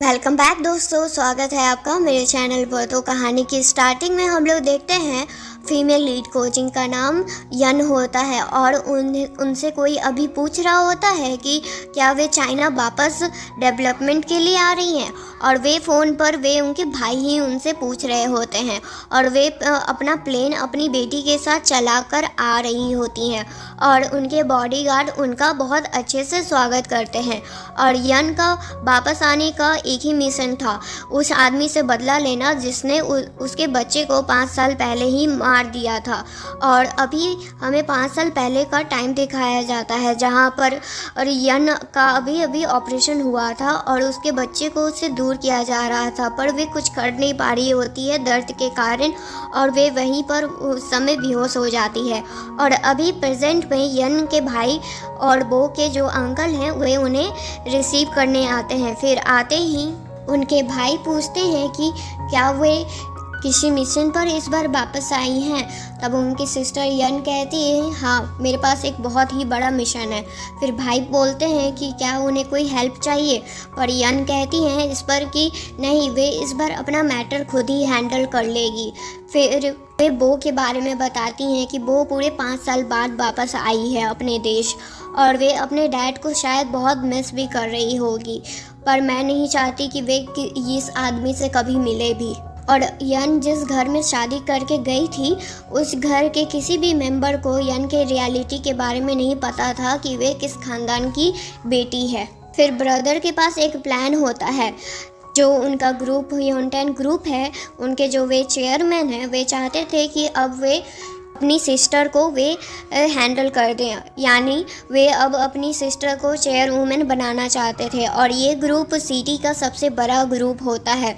Welcome back दोस्तों, स्वागत है आपका मेरे चैनल पर। तो कहानी की स्टार्टिंग में हम लोग देखते हैं फीमेल लीड को जिनका नाम यन होता है और उनसे कोई अभी पूछ रहा होता है कि क्या वे चाइना वापस डेवलपमेंट के लिए आ रही हैं। और वे फ़ोन पर उनके भाई ही उनसे पूछ रहे होते हैं और वे अपना प्लेन अपनी बेटी के साथ चलाकर आ रही होती हैं और उनके बॉडीगार्ड उनका बहुत अच्छे से स्वागत करते हैं। और यन का वापस आने का एक ही मिशन था, उस आदमी से बदला लेना जिसने उसके बच्चे को 5 साल पहले ही मार दिया था। और अभी हमें 5 साल पहले का टाइम दिखाया जाता है जहाँ पर यन का अभी ऑपरेशन हुआ था और उसके बच्चे को उससे दूर किया जा रहा था, पर वे कुछ कर नहीं पा रही होती है दर्द के कारण और वे वहीं पर उस समय बेहोश हो जाती है। और अभी प्रेजेंट में यन के भाई और बो के जो अंकल हैं वे उन्हें रिसीव करने आते हैं। फिर आते ही उनके भाई पूछते हैं कि क्या वे किसी मिशन पर इस बार वापस आई हैं। तब उनकी सिस्टर यन कहती है, हाँ मेरे पास एक बहुत ही बड़ा मिशन है। फिर भाई बोलते हैं कि क्या उन्हें कोई हेल्प चाहिए, पर यन कहती हैं इस पर कि नहीं, वे इस बार अपना मैटर खुद ही हैंडल कर लेगी। फिर वे बो के बारे में बताती हैं कि बो पूरे 5 साल बाद वापस आई है अपने देश और वे अपने डैड को शायद बहुत मिस भी कर रही होगी, पर मैं नहीं चाहती कि वे इस आदमी से कभी मिले भी। और यन जिस घर में शादी करके गई थी उस घर के किसी भी मेंबर को यन के रियलिटी के बारे में नहीं पता था कि वे किस खानदान की बेटी है। फिर ब्रदर के पास एक प्लान होता है, जो उनका ग्रुप योनटेन ग्रुप है, उनके जो वे चेयरमैन हैं, वे चाहते थे कि अब वे अपनी सिस्टर को वे हैंडल कर दें, यानी वे अब अपनी सिस्टर को चेयरवुमेन बनाना चाहते थे। और ये ग्रुप सिटी का सबसे बड़ा ग्रुप होता है,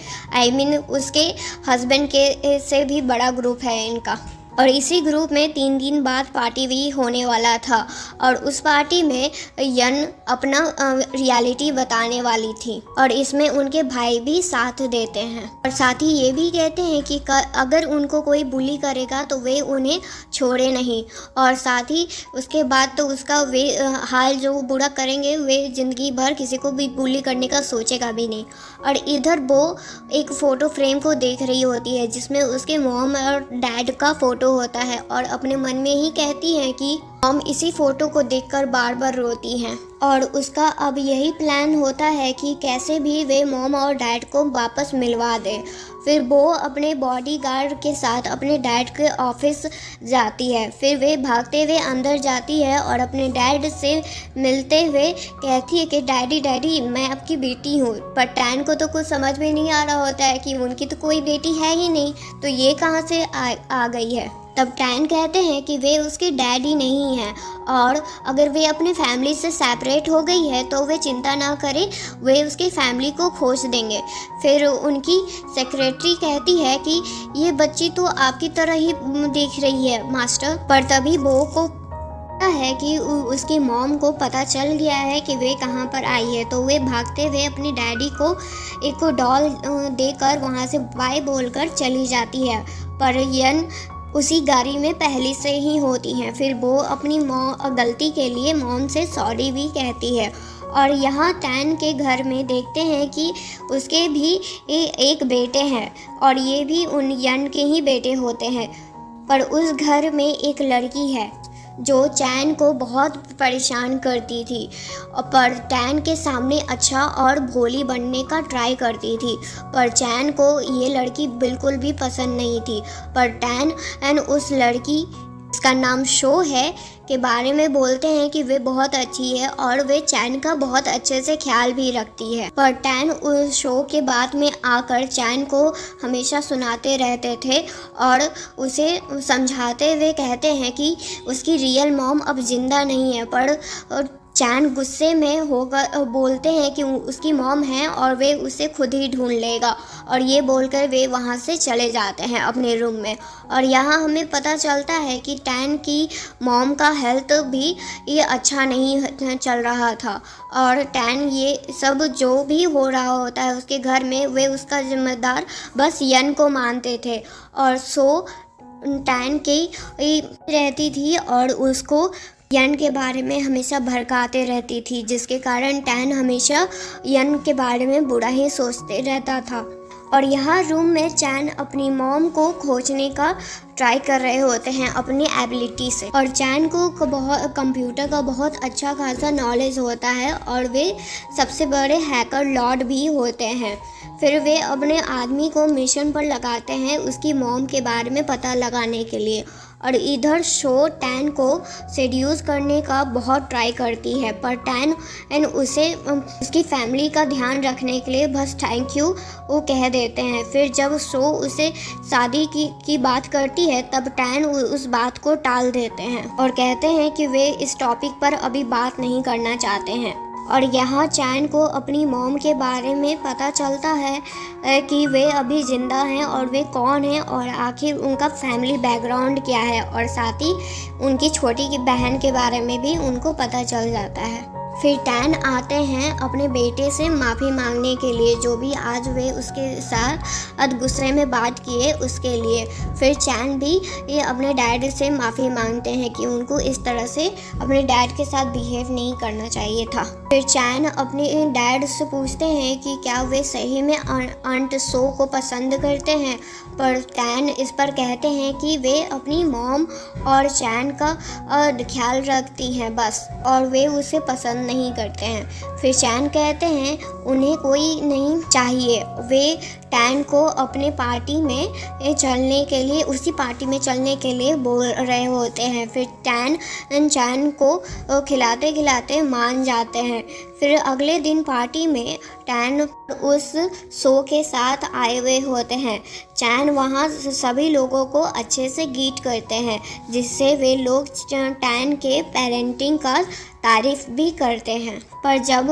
उसके हस्बैंड के से भी बड़ा ग्रुप है इनका। और इसी ग्रुप में 3 दिन बाद पार्टी भी होने वाला था और उस पार्टी में यन अपना रियलिटी बताने वाली थी और इसमें उनके भाई भी साथ देते हैं और साथ ही ये भी कहते हैं कि अगर उनको कोई बुली करेगा तो वे उन्हें छोड़े नहीं, और साथ ही उसके बाद तो उसका वे हाल जो बुरा करेंगे, वे ज़िंदगी भर किसी को भी बुली करने का सोचेगा भी नहीं। और इधर वो एक फ़ोटो फ्रेम को देख रही होती है जिसमें उसके मॉम और डैड का फ़ोटो होता है और अपने मन में ही कहती है कि मॉम इसी फोटो को देखकर बार बार रोती हैं। और उसका अब यही प्लान होता है कि कैसे भी वे मॉम और डैड को वापस मिलवा दे। फिर वो अपने बॉडीगार्ड के साथ अपने डैड के ऑफिस जाती है। फिर वे भागते हुए अंदर जाती है और अपने डैड से मिलते हुए कहती है कि डैडी डैडी मैं आपकी बेटी हूँ। पर टैन को तो कुछ समझ में नहीं आ रहा होता है कि उनकी तो कोई बेटी है ही नहीं, तो ये कहाँ से आ गई है। तब टैन कहते हैं कि वे उसके डैडी नहीं हैं और अगर वे अपने फैमिली से सेपरेट हो गई है तो वे चिंता ना करें, वे उसके फैमिली को खोज देंगे। फिर उनकी सेक्रेटरी कहती है कि ये बच्ची तो आपकी तरह ही दिख रही है मास्टर। पर तभी बो को है कि उसकी मॉम को पता चल गया है कि वे कहाँ पर आई है, तो वे भागते हुए अपने डैडी को एक डॉल देकर वहाँ से बाय बोलकर चली जाती है। पर यन उसी गाड़ी में पहले से ही होती हैं। फिर वो अपनी गलती के लिए मॉम से सॉरी भी कहती है। और यहाँ टैन के घर में देखते हैं कि उसके भी एक बेटे हैं और ये भी उन यन के ही बेटे होते हैं। पर उस घर में एक लड़की है जो चैन को बहुत परेशान करती थी, पर टैन के सामने अच्छा और भोली बनने का ट्राई करती थी। पर चैन को ये लड़की बिल्कुल भी पसंद नहीं थी। पर टैन उस लड़की, इसका नाम शो है, के बारे में बोलते हैं कि वे बहुत अच्छी है और वे चैन का बहुत अच्छे से ख्याल भी रखती है। पर टैन उस शो के बाद में आकर चैन को हमेशा सुनाते रहते थे और उसे समझाते हुए कहते हैं कि उसकी रियल मॉम अब जिंदा नहीं है। पर चैन गुस्से में होकर बोलते हैं कि उसकी मॉम है और वे उसे खुद ही ढूंढ लेगा, और ये बोलकर वे वहाँ से चले जाते हैं अपने रूम में। और यहाँ हमें पता चलता है कि टैन की मॉम का हेल्थ भी ये अच्छा नहीं चल रहा था और टैन ये सब जो भी हो रहा होता है उसके घर में, वे उसका जिम्मेदार बस यन को मानते थे। और सो टैन की रहती थी और उसको यन के बारे में हमेशा भड़काते रहती थी, जिसके कारण टैन हमेशा यन के बारे में बुरा ही सोचते रहता था। और यहाँ रूम में चैन अपनी मॉम को खोजने का ट्राई कर रहे होते हैं अपनी एबिलिटी से। और चैन को कंप्यूटर का बहुत अच्छा खासा नॉलेज होता है और वे सबसे बड़े हैकर लॉर्ड भी होते हैं। फिर वे अपने आदमी को मिशन पर लगाते हैं उसकी मॉम के बारे में पता लगाने के लिए। और इधर शो टैन को सेड्यूस करने का बहुत ट्राई करती है, पर टैन उसे उसकी फैमिली का ध्यान रखने के लिए बस थैंक यू वो कह देते हैं। फिर जब शो उसे शादी की बात करती है तब टैन उस बात को टाल देते हैं और कहते हैं कि वे इस टॉपिक पर अभी बात नहीं करना चाहते हैं। और यहाँ चैन को अपनी मॉम के बारे में पता चलता है कि वे अभी ज़िंदा हैं और वे कौन हैं और आखिर उनका फैमिली बैकग्राउंड क्या है, और साथ ही उनकी छोटी की बहन के बारे में भी उनको पता चल जाता है। फिर टैन आते हैं अपने बेटे से माफ़ी मांगने के लिए, जो भी आज वे उसके साथ गुस्से में बात किए उसके लिए। फिर चैन भी ये अपने डैड से माफ़ी मांगते हैं कि उनको इस तरह से अपने डैड के साथ बिहेव नहीं करना चाहिए था। फिर चैन अपने डैड से पूछते हैं कि क्या वे सही में आंट सो को पसंद करते हैं, पर टैन इस पर कहते हैं कि वे अपनी मॉम और चैन का ख्याल रखती हैं बस, और वे उसे पसंद नहीं करते हैं। फिर चैन कहते हैं उन्हें कोई नहीं चाहिए। वे टैन को अपने पार्टी में चलने के लिए उसी पार्टी में चलने के लिए बोल रहे होते हैं। फिर टैन चैन को खिलाते खिलाते मान जाते हैं। फिर अगले दिन पार्टी में टैन उस शो के साथ आए हुए होते हैं। चैन वहाँ सभी लोगों को अच्छे से ग्रीट करते हैं, जिससे वे लोग टैन के पेरेंटिंग का तारीफ भी करते हैं। पर जब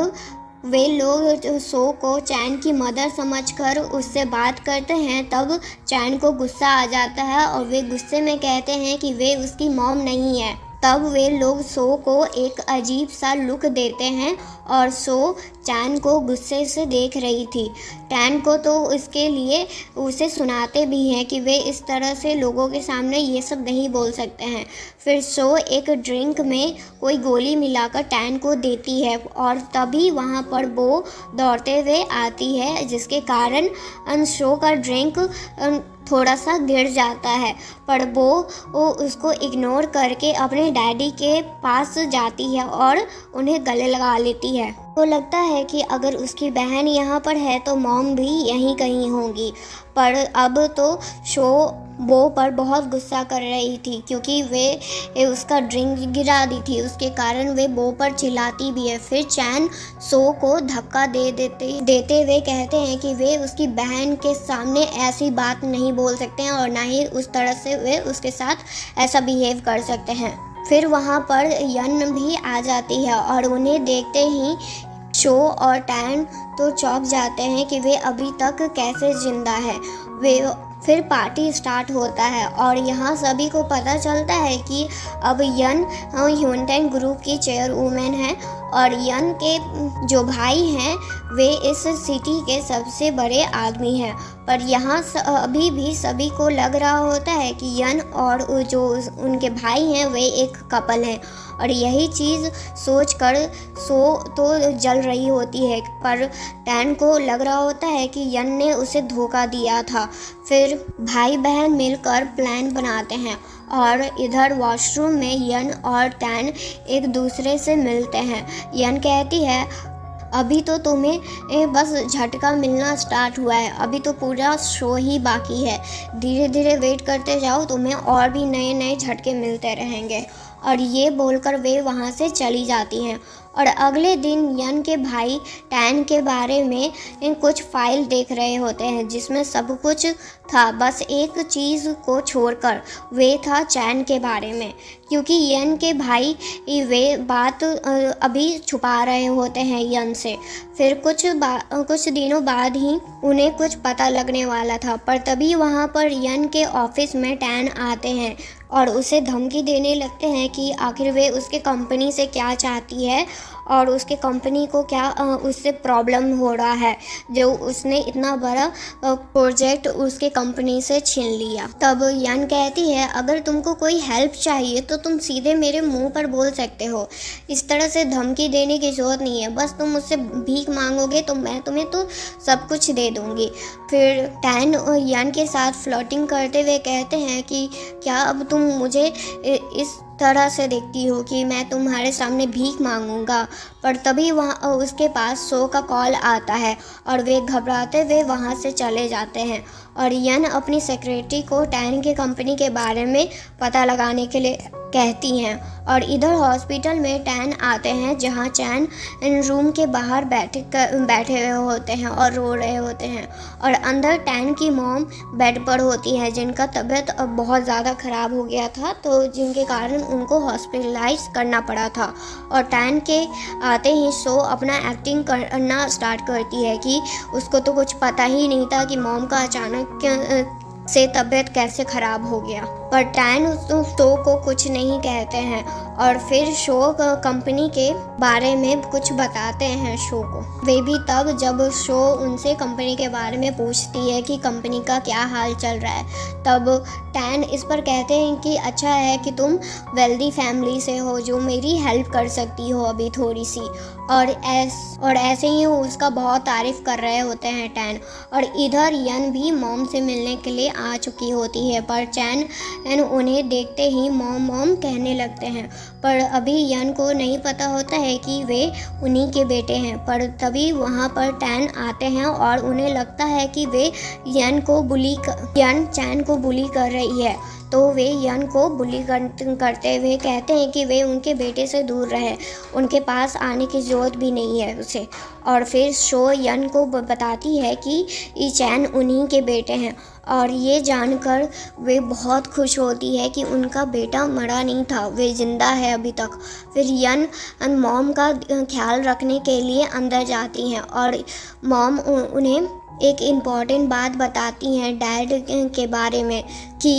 वे लोग शो को चैन की मदर समझकर उससे बात करते हैं तब चैन को गुस्सा आ जाता है और वे गुस्से में कहते हैं कि वे उसकी मॉम नहीं है। तब वे लोग शो को एक अजीब सा लुक देते हैं और शो चैन को गुस्से से देख रही थी। टैन को तो इसके लिए उसे सुनाते भी हैं कि वे इस तरह से लोगों के सामने ये सब नहीं बोल सकते हैं। फिर शो एक ड्रिंक में कोई गोली मिलाकर टैन को देती है और तभी वहाँ पर वो दौड़ते हुए आती है, जिसके कारण शो का ड्रिंक थोड़ा सा गिर जाता है। पर वो उसको इग्नोर करके अपने डैडी के पास जाती है और उन्हें गले लगा लेती है। तो लगता है कि अगर उसकी बहन यहाँ पर है तो मॉम भी यहीं कहीं होंगी। पर अब तो शो वो पर बहुत गुस्सा कर रही थी क्योंकि वे उसका ड्रिंक गिरा दी थी, उसके कारण वे बो पर चिल्लाती भी है। फिर चैन शो को धक्का देते हुए कहते हैं कि वे उसकी बहन के सामने ऐसी बात नहीं बोल सकते हैं और ना ही उस तरह से वे उसके साथ ऐसा बिहेव कर सकते हैं। फिर वहाँ पर यन भी आ जाती है और उन्हें देखते ही शो और टैन तो चौंक जाते हैं कि वे अभी तक कैसे जिंदा है। फिर पार्टी स्टार्ट होता है और यहाँ सभी को पता चलता है कि अब यन ह्यूनटेन ग्रुप की चेयरवुमेन है और यन के जो भाई हैं वे इस सिटी के सबसे बड़े आदमी हैं। पर यहाँ अभी भी सभी को लग रहा होता है कि यन और जो उनके भाई हैं वे एक कपल हैं और यही चीज़ सोचकर शो तो जल रही होती है। पर टैन को लग रहा होता है कि यन ने उसे धोखा दिया था। फिर भाई बहन मिलकर प्लान बनाते हैं और इधर वॉशरूम में यन और टैन एक दूसरे से मिलते हैं। यन कहती है अभी तो तुम्हें बस झटका मिलना स्टार्ट हुआ है, अभी तो पूरा शो ही बाकी है, धीरे धीरे वेट करते जाओ, तुम्हें और भी नए नए झटके मिलते रहेंगे। और ये बोलकर वे वहाँ से चली जाती हैं। और अगले दिन यन के भाई टैन के बारे में कुछ फाइल देख रहे होते हैं जिसमें सब कुछ था, बस एक चीज़ को छोड़कर, वे था चैन के बारे में, क्योंकि यन के भाई वे बात अभी छुपा रहे होते हैं यन से। फिर कुछ दिनों बाद ही उन्हें कुछ पता लगने वाला था। पर तभी वहाँ पर यन के ऑफिस में टैन आते हैं और उसे धमकी देने लगते हैं कि आखिर वे उसके कंपनी से क्या चाहती है और उसके कंपनी को क्या उससे प्रॉब्लम हो रहा है जो उसने इतना बड़ा प्रोजेक्ट उसके कंपनी से छीन लिया। तब यन कहती है, अगर तुमको कोई हेल्प चाहिए तो तुम सीधे मेरे मुंह पर बोल सकते हो, इस तरह से धमकी देने की ज़रूरत नहीं है। बस तुम मुझसे भीख मांगोगे तो मैं तुम्हें तो सब कुछ दे दूँगी। फिर टैन यन के साथ फ्लर्टिंग करते हुए कहते हैं कि क्या अब तुम मुझे इस तरह से देखती हो कि मैं तुम्हारे सामने भीख मांगूंगा। पर तभी वहाँ उसके पास शो का कॉल आता है और वे घबराते हुए वहाँ से चले जाते हैं और यन अपनी सेक्रेटरी को टैन की कंपनी के बारे में पता लगाने के लिए कहती हैं। और इधर हॉस्पिटल में टैन आते हैं जहाँ चैन रूम के बाहर बैठे हुए होते हैं और रो रहे होते हैं और अंदर टैन की मॉम बेड पर होती है जिनका तबीयत अब बहुत ज़्यादा ख़राब हो गया था, तो जिनके कारण उनको हॉस्पिटलाइज करना पड़ा था। और टैन के आते ही शो अपना एक्टिंग करना स्टार्ट करती है कि उसको तो कुछ पता ही नहीं था कि मॉम का अचानक से तबीयत कैसे ख़राब हो गया। पर टैन शो को कुछ नहीं कहते हैं और फिर शो कंपनी के बारे में कुछ बताते हैं शो को। वे भी तब जब शो उनसे कंपनी के बारे में पूछती है कि कंपनी का क्या हाल चल रहा है, तब टैन इस पर कहते हैं कि अच्छा है कि तुम वेल्दी फैमिली से हो जो मेरी हेल्प कर सकती हो अभी थोड़ी सी। और ऐसे ही उसका बहुत तारीफ़ कर रहे होते हैं टैन। और इधर यन भी मॉम से मिलने के लिए आ चुकी होती है, पर चैन उन्हें देखते ही मॉम मॉम कहने लगते हैं। पर अभी यन को नहीं पता होता है कि वे उन्हीं के बेटे हैं। पर तभी वहाँ पर टैन आते हैं और उन्हें लगता है कि वे यन चैन को बुली कर रही है, तो वे यन को बुली करते हुए कहते हैं कि वे उनके बेटे से दूर रहे, उनके पास आने की ज़रूरत भी नहीं है उसे। और फिर शो यन को बताती है कि चैन उन्हीं के बेटे हैं और ये जानकर वे बहुत खुश होती है कि उनका बेटा मरा नहीं था, वे ज़िंदा है अभी तक। फिर यन मॉम का ख्याल रखने के लिए अंदर जाती हैं और मॉम उन्हें एक इम्पॉर्टेंट बात बताती हैं डैड के बारे में कि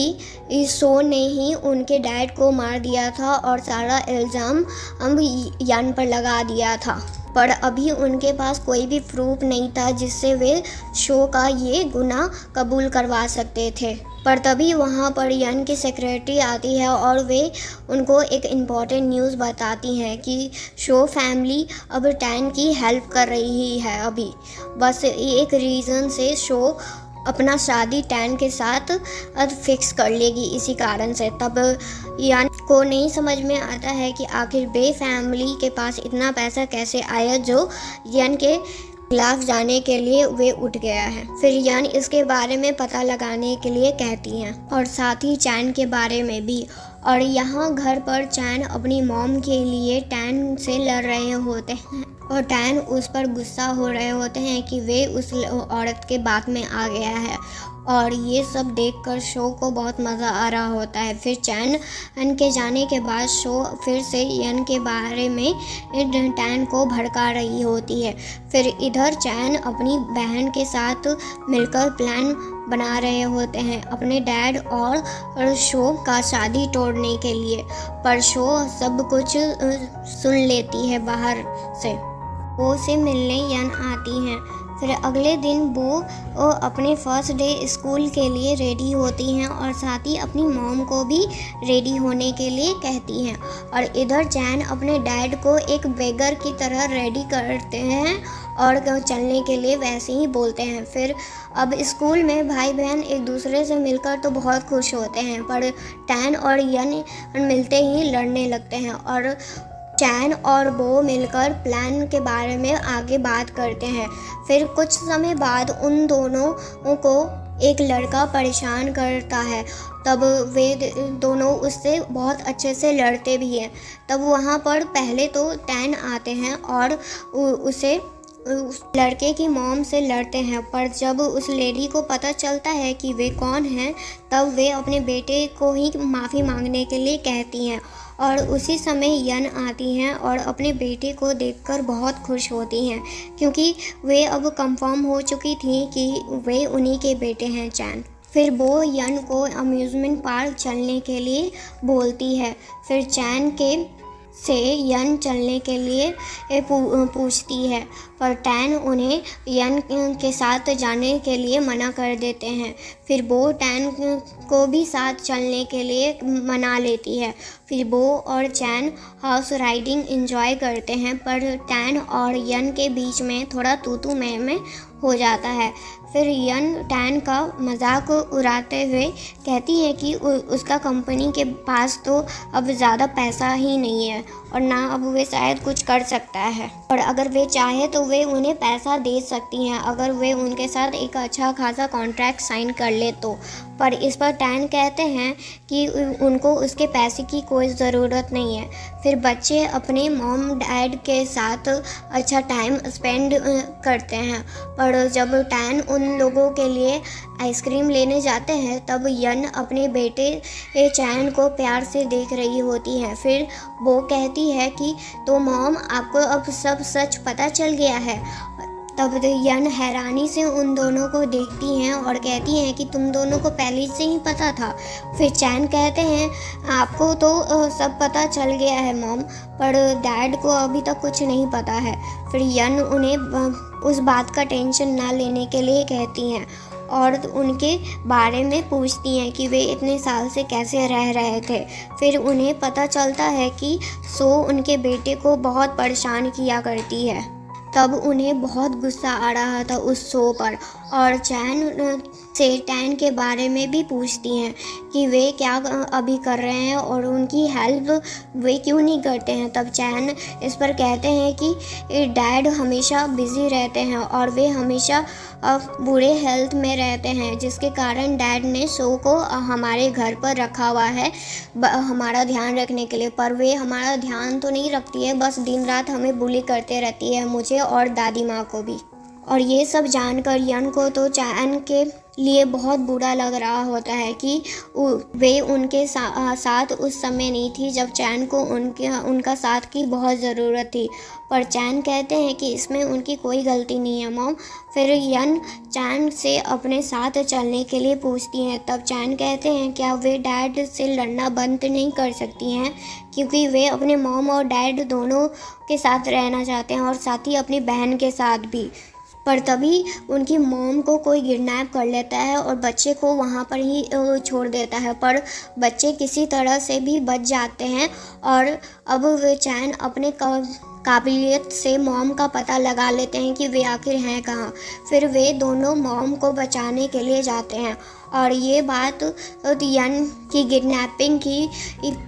इस शो ने ही उनके डैड को मार दिया था और सारा इल्ज़ाम हम यन पर लगा दिया था। पर अभी उनके पास कोई भी प्रूफ नहीं था जिससे वे शो का ये गुनाह कबूल करवा सकते थे। पर तभी वहाँ पर यन की सेक्रेटरी आती है और वे उनको एक इम्पॉर्टेंट न्यूज़ बताती हैं कि शो फैमिली अब टैन की हेल्प कर रही है अभी। बस एक रीज़न से शो अपना शादी टैन के साथ फिक्स कर लेगी इसी कारण से। तब यन को नहीं समझ में आता है कि आखिर बे फैमिली के पास इतना पैसा कैसे आया जो यन के खिलाफ जाने के लिए वे उठ गया है। फिर यन इसके बारे में पता लगाने के लिए कहती हैं और साथ ही चैन के बारे में भी। और यहाँ घर पर चैन अपनी मॉम के लिए टैन से लड़ रहे होते हैं और टैन उस पर गुस्सा हो रहे होते हैं कि वे उस औरत के बात में आ गया है। और ये सब देखकर शो को बहुत मज़ा आ रहा होता है। फिर चैन के जाने के बाद शो फिर से यन के बारे में टैन को भड़का रही होती है। फिर इधर चैन अपनी बहन के साथ मिलकर प्लान बना रहे होते हैं अपने डैड और शो का शादी तोड़ने के लिए। पर शो सब कुछ सुन लेती है बाहर से। वो से मिलने यन आती हैं। फिर अगले दिन वो अपने फर्स्ट डे स्कूल के लिए रेडी होती हैं और साथ ही अपनी मॉम को भी रेडी होने के लिए कहती हैं। और इधर चैन अपने डैड को एक बेगर की तरह रेडी करते हैं और चलने के लिए वैसे ही बोलते हैं। फिर अब स्कूल में भाई बहन एक दूसरे से मिलकर तो बहुत खुश होते हैं, पर टैन और यन मिलते ही लड़ने लगते हैं और चैन और वो मिलकर प्लान के बारे में आगे बात करते हैं। फिर कुछ समय बाद उन दोनों को एक लड़का परेशान करता है, तब वे दोनों उससे बहुत अच्छे से लड़ते भी हैं। तब वहाँ पर पहले तो टैन आते हैं और उसे उस लड़के की मॉम से लड़ते हैं, पर जब उस लेडी को पता चलता है कि वे कौन हैं, तब वे अपने बेटे को ही माफ़ी मांगने के लिए कहती हैं। और उसी समय यन आती हैं और अपने बेटे को देखकर बहुत खुश होती हैं क्योंकि वे अब कंफर्म हो चुकी थी कि वे उन्हीं के बेटे हैं चैन। फिर वो यन को अम्यूज़मेंट पार्क चलने के लिए बोलती है। फिर चैन के से यन चलने के लिए पूछती है, पर टैन उन्हें यन के साथ जाने के लिए मना कर देते हैं। फिर बो टैन को भी साथ चलने के लिए मना लेती है। फिर बो और चैन हॉर्स राइडिंग एंजॉय करते हैं, पर टैन और यन के बीच में थोड़ा तू मैं हो जाता है। फिर यन टैन का मजाक उड़ाते हुए कहती है कि उसका कंपनी के पास तो अब ज़्यादा पैसा ही नहीं है और ना अब वे शायद कुछ कर सकता है, और अगर वे चाहे तो वे उन्हें पैसा दे सकती हैं अगर वे उनके साथ एक अच्छा खासा कॉन्ट्रैक्ट साइन कर ले तो। पर इस पर टैन कहते हैं कि उनको उसके पैसे की कोई ज़रूरत नहीं है। फिर बच्चे अपने मॉम डैड के साथ अच्छा टाइम स्पेंड करते हैं, पर जब टैन उन लोगों के लिए आइसक्रीम लेने जाते हैं तब यन अपने बेटे चैन को प्यार से देख रही होती है। फिर वो कहती है कि तो मॉम, आपको अब सब सच पता चल गया है। तब यन हैरानी से उन दोनों को देखती हैं और कहती हैं कि तुम दोनों को पहले से ही पता था। फिर चैन कहते हैं, आपको तो सब पता चल गया है मॉम, पर डैड को अभी तक कुछ नहीं पता है। फिर यन उन्हें उस बात का टेंशन ना लेने के लिए कहती हैं और उनके बारे में पूछती हैं कि वे इतने साल से कैसे रह रहे थे। फिर उन्हें पता चलता है कि सो उनके बेटे को बहुत परेशान किया करती है। तब उन्हें बहुत गुस्सा आ रहा था उस शो पर, और चैन से टैन के बारे में भी पूछती हैं कि वे क्या अभी कर रहे हैं और उनकी हेल्प वे क्यों नहीं करते हैं। तब चैन इस पर कहते हैं कि डैड हमेशा बिज़ी रहते हैं और वे हमेशा बुरे हेल्थ में रहते हैं, जिसके कारण डैड ने शो को हमारे घर पर रखा हुआ है हमारा ध्यान रखने के लिए, पर वे हमारा ध्यान तो नहीं रखती है, बस दिन रात हमें बुली करते रहती है, मुझे और दादी माँ को भी। और ये सब जानकर यन को तो चैन के लिए बहुत बुरा लग रहा होता है कि वे उनके साथ उस समय नहीं थी जब चैन को उनका साथ की बहुत ज़रूरत थी। पर चैन कहते हैं कि इसमें उनकी कोई गलती नहीं है मॉम। फिर यन चैन से अपने साथ चलने के लिए पूछती हैं। तब चैन कहते हैं, क्या वे डैड से लड़ना बंद नहीं कर सकती हैं, क्योंकि वे अपने मॉम और डैड दोनों के साथ रहना चाहते हैं और साथ ही अपनी बहन के साथ भी। पर तभी उनकी मॉम को कोई किडनैप कर लेता है और बच्चे को वहाँ पर ही छोड़ देता है, पर बच्चे किसी तरह से भी बच जाते हैं और अब वे चैन अपने काबिलियत से मॉम का पता लगा लेते हैं कि वे आखिर हैं कहाँ। फिर वे दोनों मॉम को बचाने के लिए जाते हैं और ये बात यन की किडनैपिंग की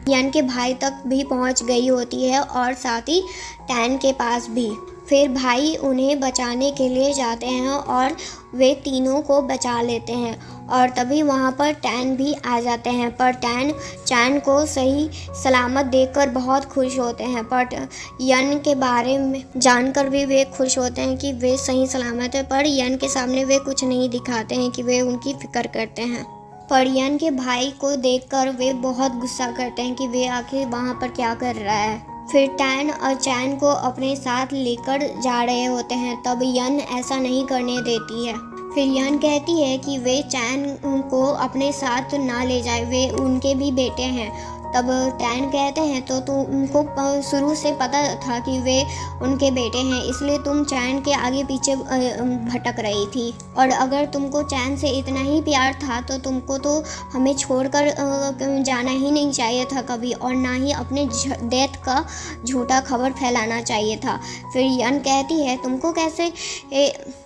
यन के भाई तक भी पहुंच गई होती है और साथ ही टैन के पास भी। फिर भाई उन्हें बचाने के लिए जाते हैं और वे तीनों को बचा लेते हैं और तभी वहाँ पर टैन भी आ जाते हैं, पर टैन चैन को सही सलामत देखकर बहुत खुश होते हैं, पर यन के बारे में जानकर भी वे खुश होते हैं कि वे सही सलामत है, पर यन के सामने वे कुछ नहीं दिखाते हैं कि वे उनकी फिक्र करते हैं। पर यन के भाई को देखकर वे बहुत गुस्सा करते हैं कि वे आखिर वहाँ पर क्या कर रहा है। फिर टैन और चैन को अपने साथ लेकर जा रहे होते हैं, तब यन ऐसा नहीं करने देती है। फिर यन कहती है कि वे चैन को अपने साथ ना ले जाए, वे उनके भी बेटे हैं। तब टैन कहते हैं, तो तुमको शुरू से पता था कि वे उनके बेटे हैं, इसलिए तुम चैन के आगे पीछे भटक रही थी, और अगर तुमको चैन से इतना ही प्यार था तो तुमको तो हमें छोड़कर जाना ही नहीं चाहिए था कभी, और ना ही अपने डेथ का झूठा खबर फैलाना चाहिए था। फिर यन कहती है, तुमको कैसे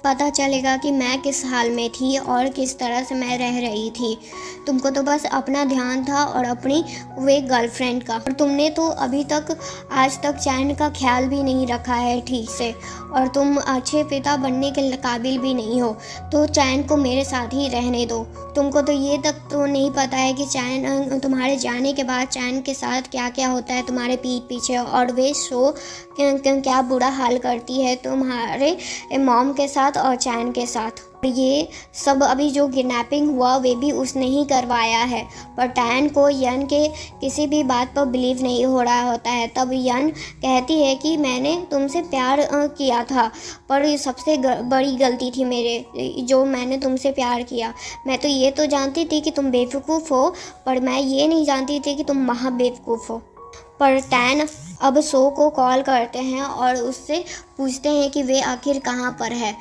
पता चलेगा कि मैं किस हाल में थी और किस तरह से मैं रह रही थी? तुमको तो बस अपना ध्यान था और अपनी वे गर्लफ्रेंड का, और तुमने तो अभी तक आज तक चैन का ख्याल भी नहीं रखा है ठीक से, और तुम अच्छे पिता बनने के काबिल भी नहीं हो, तो चैन को मेरे साथ ही रहने दो। तुमको तो ये तक तो नहीं पता है कि चैन तुम्हारे जाने के बाद चैन के साथ क्या क्या होता है तुम्हारे पीठ पीछे, और वे शो क्या बुरा हाल करती है तुम्हारे मॉम के साथ और चैन के साथ। ये सब अभी जो किडनैपिंग हुआ वे भी उसने ही करवाया है, पर टैन को यन के किसी भी बात पर बिलीव नहीं हो रहा होता है। तब यन कहती है कि मैंने तुमसे प्यार किया था, पर ये सबसे बड़ी गलती थी मेरे जो मैंने तुमसे प्यार किया। मैं तो ये तो जानती थी कि तुम बेवकूफ़ हो, पर मैं ये नहीं जानती थी कि तुम महा बेवकूफ़ हो। पर टैन अब सो को कॉल करते हैं और उससे पूछते हैं कि वे आखिर कहाँ पर है,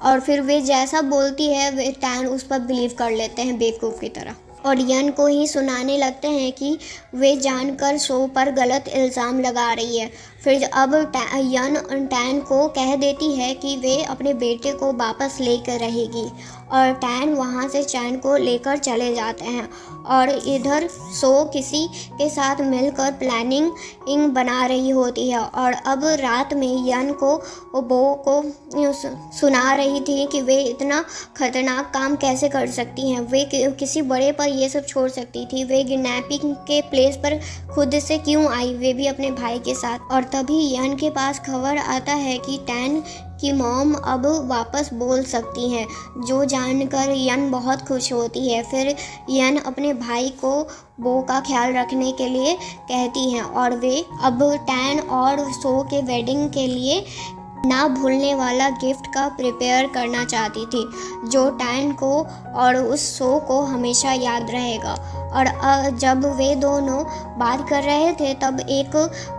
और फिर वे जैसा बोलती है वे टैन उस पर बिलीव कर लेते हैं बेवकूफ़ की तरह, और यन को ही सुनाने लगते हैं कि वे जानकर शो पर गलत इल्ज़ाम लगा रही है। फिर अब यन टैन को कह देती है कि वे अपने बेटे को वापस लेकर रहेगी, और टैन वहाँ से चैन को लेकर चले जाते हैं। और इधर शो किसी के साथ मिलकर प्लानिंग बना रही होती है, और अब रात में यन को बो को सुना रही थी कि वे इतना ख़तरनाक काम कैसे कर सकती हैं, वे किसी बड़े पर ये सब छोड़ सकती थी, वे किडनैपिंग के प्लेस पर खुद से क्यों आई, वे भी अपने भाई के साथ। और तभी यन के पास खबर आता है कि टैन की मॉम अब वापस बोल सकती हैं, जो जानकर यन बहुत खुश होती है। फिर यन अपने भाई को बो का ख्याल रखने के लिए कहती हैं, और वे अब टैन और शो के वेडिंग के लिए ना भूलने वाला गिफ्ट का प्रिपेयर करना चाहती थी, जो टैन को और उस शो को हमेशा याद रहेगा। और जब वे दोनों बात कर रहे थे तब एक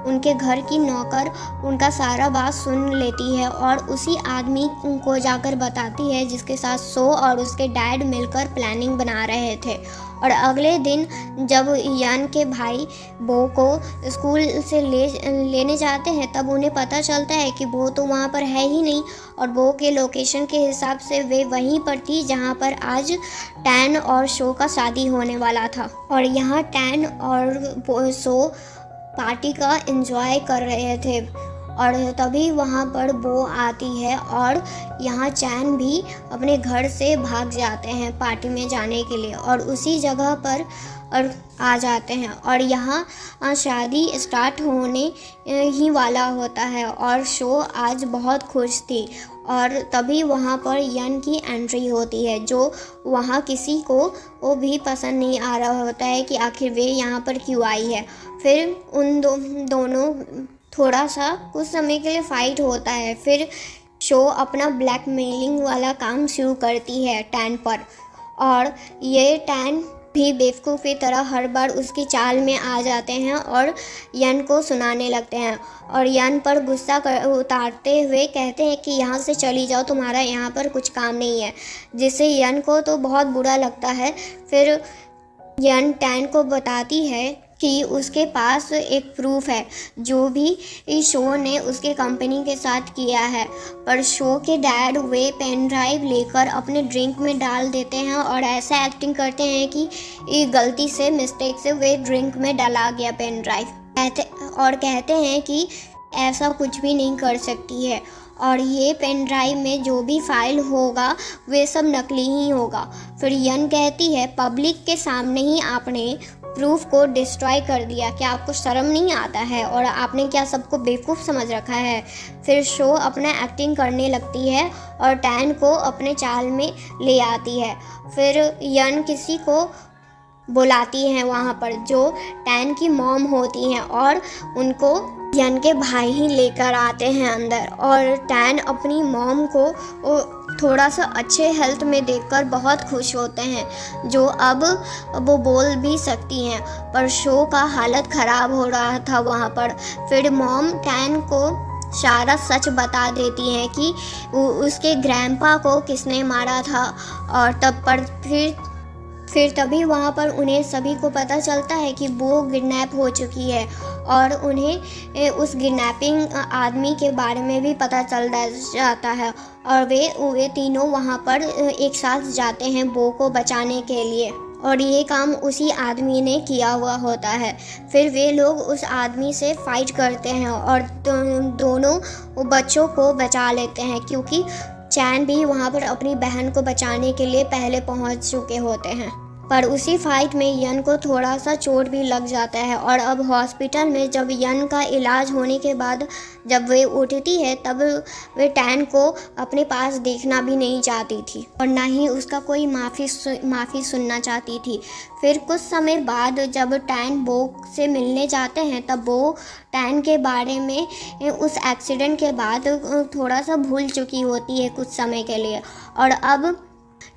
उनके घर की नौकर उनका सारा बात सुन लेती है और उसी आदमी को जाकर बताती है जिसके साथ शो और उसके डैड मिलकर प्लानिंग बना रहे थे। और अगले दिन जब यान के भाई बो को स्कूल से लेने जाते हैं तब उन्हें पता चलता है कि बो तो वहाँ पर है ही नहीं, और बो के लोकेशन के हिसाब से वे वहीं पर थी जहाँ पर आज टैन और शो का शादी होने वाला था। और यहाँ टैन और शो पार्टी का एंजॉय कर रहे थे, और तभी वहाँ पर बो आती है और यहाँ चैन भी अपने घर से भाग जाते हैं पार्टी में जाने के लिए, और उसी जगह पर और आ जाते हैं। और यहाँ शादी स्टार्ट होने ही वाला होता है, और शो आज बहुत खुश थी। और तभी वहाँ पर यन की एंट्री होती है, जो वहाँ किसी को वो भी पसंद नहीं आ रहा होता है कि आखिर वे यहाँ पर क्यों आई है। फिर उन दोनों थोड़ा सा कुछ समय के लिए फ़ाइट होता है। फिर शो अपना ब्लैकमेलिंग वाला काम शुरू करती है टैन पर, और ये टैन भी बेवकूफ़ की तरह हर बार उसकी चाल में आ जाते हैं और यन को सुनाने लगते हैं, और यन पर गुस्सा उतारते हुए कहते हैं कि यहाँ से चली जाओ, तुम्हारा यहाँ पर कुछ काम नहीं है, जिससे यन को तो बहुत बुरा लगता है। फिर यन टैन को बताती है कि उसके पास एक प्रूफ है जो भी शो ने उसके कंपनी के साथ किया है, पर शो के डैड वे पेन ड्राइव लेकर अपने ड्रिंक में डाल देते हैं और ऐसा एक्टिंग करते हैं कि गलती से मिस्टेक से वे ड्रिंक में डाला गया पेन ड्राइव, कहते हैं कि ऐसा कुछ भी नहीं कर सकती है, और ये पेन ड्राइव में जो भी फाइल होगा वे सब नकली ही होगा। फिर यन कहती है पब्लिक के सामने ही आपने प्रूफ को डिस्ट्रॉय कर दिया, क्या आपको शर्म नहीं आता है, और आपने क्या सबको बेवकूफ़ समझ रखा है। फिर शो अपना एक्टिंग करने लगती है और टैन को अपने चाल में ले आती है। फिर यन किसी को बुलाती हैं वहाँ पर जो टैन की मॉम होती हैं, और उनको यन के भाई ही लेकर आते हैं अंदर, और टैन अपनी मॉम को थोड़ा सा अच्छे हेल्थ में देखकर बहुत खुश होते हैं, जो अब वो बोल भी सकती हैं, पर शो का हालत ख़राब हो रहा था वहाँ पर। फिर मॉम टैन को सारा सच बता देती हैं कि उसके ग्रैंपा को किसने मारा था, और तब पर फिर तभी वहाँ पर उन्हें सभी को पता चलता है कि वो किडनैप हो चुकी है, और उन्हें उस किडनैपिंग आदमी के बारे में भी पता चल जाता है, और वे तीनों वहाँ पर एक साथ जाते हैं बो को बचाने के लिए, और ये काम उसी आदमी ने किया हुआ होता है। फिर वे लोग उस आदमी से फाइट करते हैं और दोनों बच्चों को बचा लेते हैं, क्योंकि चैन भी वहाँ पर अपनी बहन को बचाने के लिए पहले पहुँच चुके होते हैं। पर उसी फाइट में यन को थोड़ा सा चोट भी लग जाता है, और अब हॉस्पिटल में जब यन का इलाज होने के बाद जब वे उठती है तब वे टैन को अपने पास देखना भी नहीं चाहती थी, और ना ही उसका कोई माफ़ी सुनना चाहती थी। फिर कुछ समय बाद जब टैन बो से मिलने जाते हैं तब वो टैन के बारे में उस एक्सीडेंट के बाद थोड़ा सा भूल चुकी होती है कुछ समय के लिए, और अब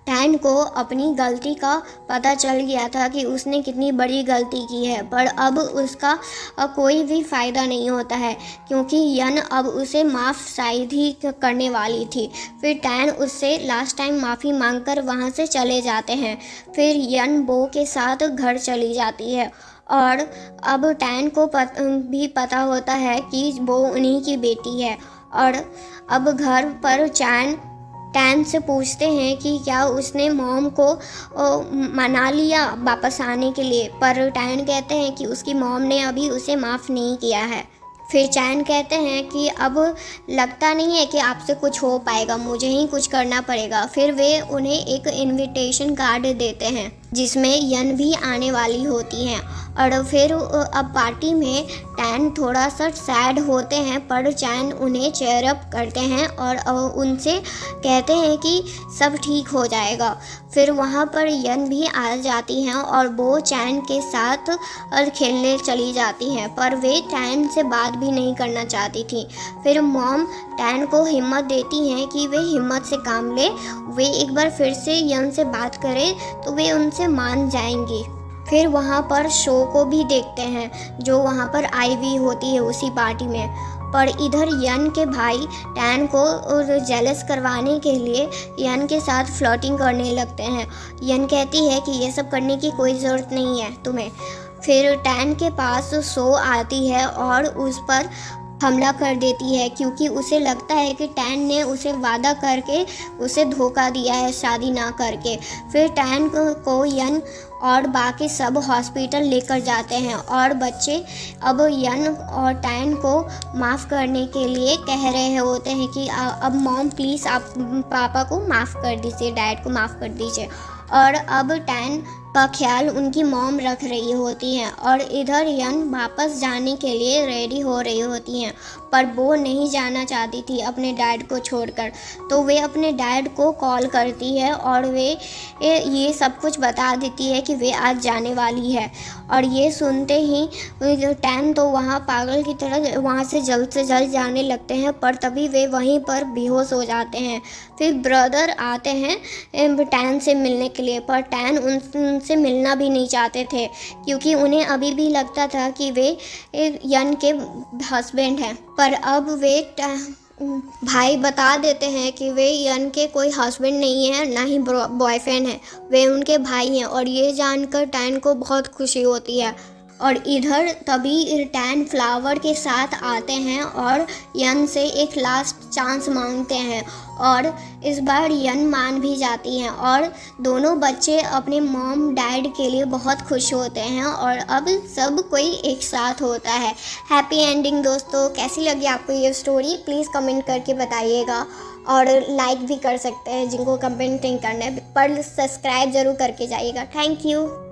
टैन को अपनी गलती का पता चल गया था कि उसने कितनी बड़ी गलती की है, पर अब उसका कोई भी फ़ायदा नहीं होता है क्योंकि यन अब उसे माफ़ शायद ही करने वाली थी। फिर टैन उससे लास्ट टाइम माफ़ी मांगकर वहाँ से चले जाते हैं। फिर यन बो के साथ घर चली जाती है और अब टैन को भी पता होता है कि वो उन्हीं की बेटी है। और अब घर पर टैन से पूछते हैं कि क्या उसने मॉम को मना लिया वापस आने के लिए, पर टैन कहते हैं कि उसकी मॉम ने अभी उसे माफ़ नहीं किया है। फिर चैन कहते हैं कि अब लगता नहीं है कि आपसे कुछ हो पाएगा, मुझे ही कुछ करना पड़ेगा। फिर वे उन्हें एक इनविटेशन कार्ड देते हैं जिसमें यन भी आने वाली होती हैं। और फिर अब पार्टी में टैन थोड़ा सा सैड होते हैं, पर चैन उन्हें चेयर अप करते हैं और उनसे कहते हैं कि सब ठीक हो जाएगा। फिर वहाँ पर यन भी आ जाती हैं और वो चैन के साथ खेलने चली जाती हैं, पर वे टैन से बात भी नहीं करना चाहती थी। फिर मॉम टैन को हिम्मत देती हैं कि वे हिम्मत से काम ले, वे एक बार फिर से यन से बात करें तो वे उनसे मान जाएंगी। फिर वहाँ पर शो को भी देखते हैं जो वहाँ पर आईवी होती है उसी पार्टी में। पर इधर यन के भाई टैन को जेलस करवाने के लिए यन के साथ फ्लर्टिंग करने लगते हैं। यन कहती है कि ये सब करने की कोई ज़रूरत नहीं है तुम्हें। फिर टैन के पास शो आती है और उस पर हमला कर देती है क्योंकि उसे लगता है कि टैन ने उसे वादा करके उसे धोखा दिया है शादी ना करके। फिर टैन को यन और बाकी सब हॉस्पिटल लेकर जाते हैं और बच्चे अब यन और टैन को माफ़ करने के लिए कह रहे होते हैं कि अब मॉम प्लीज़ आप पापा को माफ़ कर दीजिए, डैड को माफ़ कर दीजिए। और अब टैन का ख्याल उनकी मॉम रख रही होती हैं और इधर यन वापस जाने के लिए रेडी हो रही होती हैं, पर वो नहीं जाना चाहती थी अपने डैड को छोड़कर। तो वे अपने डैड को कॉल करती है और वे ये सब कुछ बता देती है कि वे आज जाने वाली है। और ये सुनते ही टैन तो वहाँ पागल की तरह वहाँ से जल्द जाने लगते हैं, पर तभी वे वहीं पर बेहोश हो जाते हैं। फिर ब्रदर आते हैं टैन से मिलने के लिए, पर टैन उनसे मिलना भी नहीं चाहते थे क्योंकि उन्हें अभी भी लगता था कि वे यन के हस्बैंड हैं। पर अब वे भाई बता देते हैं कि वे यन के कोई हस्बैंड नहीं है, ना ही बॉयफ्रेंड है, वे उनके भाई हैं। और ये जानकर टैन को बहुत खुशी होती है। और इधर तभी टैन फ्लावर के साथ आते हैं और यन से एक लास्ट चांस मांगते हैं और इस बार यन मान भी जाती हैं और दोनों बच्चे अपने मॉम डैड के लिए बहुत खुश होते हैं और अब सब कोई एक साथ होता है। हैप्पी एंडिंग दोस्तों। कैसी लगी आपको ये स्टोरी प्लीज़ कमेंट करके बताइएगा और लाइक भी कर सकते हैं जिनको कमेंट नहीं करना है, पर सब्सक्राइब ज़रूर करके जाइएगा। Thank you.